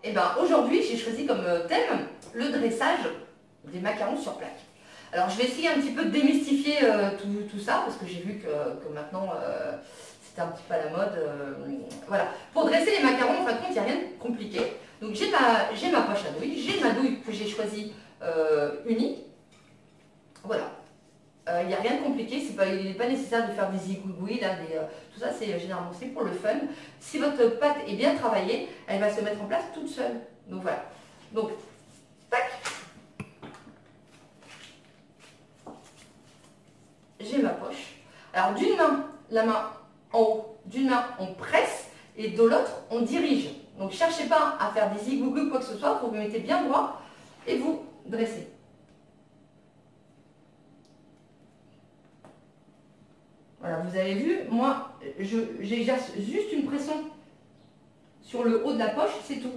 Et ben aujourd'hui, j'ai choisi comme thème le dressage des macarons sur plaque. Alors je vais essayer un petit peu de démystifier tout ça, parce que j'ai vu que maintenant c'était un petit peu à la mode. Voilà. Pour dresser les macarons, en fin de compte, il n'y a rien de compliqué. Donc j'ai ma poche à douille, j'ai ma douille que j'ai choisie unie. Voilà. Il n'y a rien de compliqué, il n'est pas nécessaire de faire des zigouigouis, tout ça c'est généralement c'est pour le fun. Si votre pâte est bien travaillée, elle va se mettre en place toute seule. Donc voilà. Donc, tac. J'ai ma poche. Alors d'une main, la main en haut, d'une main on presse et de l'autre on dirige. Donc cherchez pas à faire des zigouigouis ou quoi que ce soit, vous vous mettez bien droit et vous dressez. Voilà, vous avez vu, moi, j'exerce juste une pression sur le haut de la poche, c'est tout.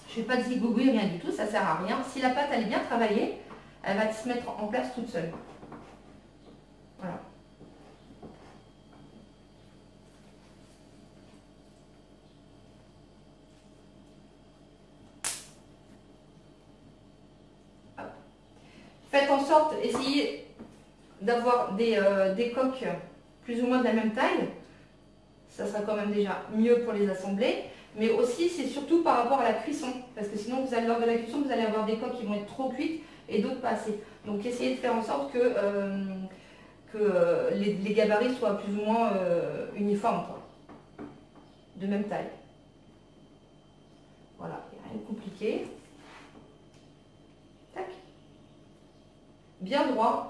Je ne fais pas de zigouigouis, rien du tout, ça ne sert à rien. Si la pâte elle est bien travaillée, elle va se mettre en place toute seule. Voilà. Hop. Faites en sorte, essayez d'avoir des coques plus ou moins de la même taille, ça sera quand même déjà mieux pour les assembler, mais aussi c'est surtout par rapport à la cuisson, parce que sinon vous allez, lors de la cuisson vous allez avoir des coques qui vont être trop cuites et d'autres pas assez. Donc essayez de faire en sorte que, les gabarits soient plus ou moins uniformes, quoi, de même taille. Voilà, il n'y a rien de compliqué. Tac. Bien droit.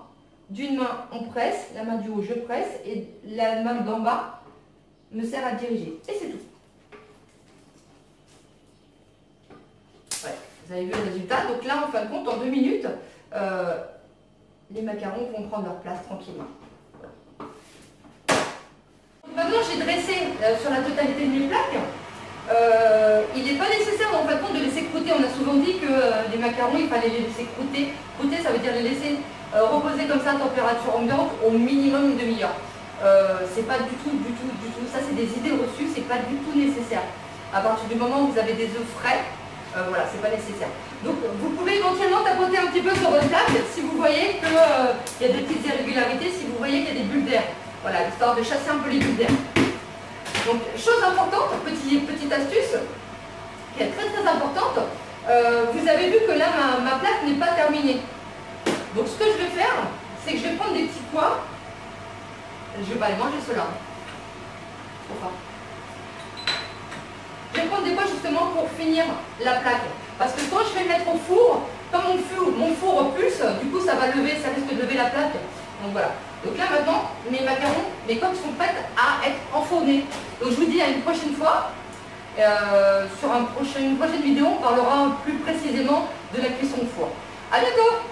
D'une main, on presse, la main du haut, je presse, et la main d'en bas me sert à diriger. Et c'est tout. Ouais, vous avez vu le résultat. Donc là, en fin de compte, en 2 minutes, les macarons vont prendre leur place tranquillement. Donc maintenant, j'ai dressé sur la totalité de mes plaques. Il n'est pas nécessaire, en fin de compte, de laisser croûter. On a souvent dit que les macarons, il fallait les laisser croûter. Croûter, ça veut dire les laisser reposer comme ça à température ambiante au minimum une demi-heure. C'est pas du tout, ça c'est des idées reçues, c'est pas du tout nécessaire. À partir du moment où vous avez des œufs frais, voilà, c'est pas nécessaire. Donc vous pouvez éventuellement tapoter un petit peu sur votre plaque si vous voyez qu'il y a des petites irrégularités, si vous voyez qu'il y a des bulles d'air. Voilà, histoire de chasser un peu les bulles d'air. Donc, chose importante, petite astuce, qui est très importante, vous avez vu que là, ma plaque n'est pas terminée. Donc, ce que je vais faire, c'est que je vais prendre des petits pois. Je ne vais pas aller manger ceux-là. Je vais prendre des pois justement pour finir la plaque. Parce que quand je vais mettre au four, comme mon four pulse, du coup, ça va lever, ça risque de lever la plaque. Donc, voilà. Donc là maintenant, mes macarons, mes coques sont prêtes à être enfournées. Donc je vous dis à une prochaine fois. Sur une prochaine vidéo, on parlera plus précisément de la cuisson au four. A bientôt!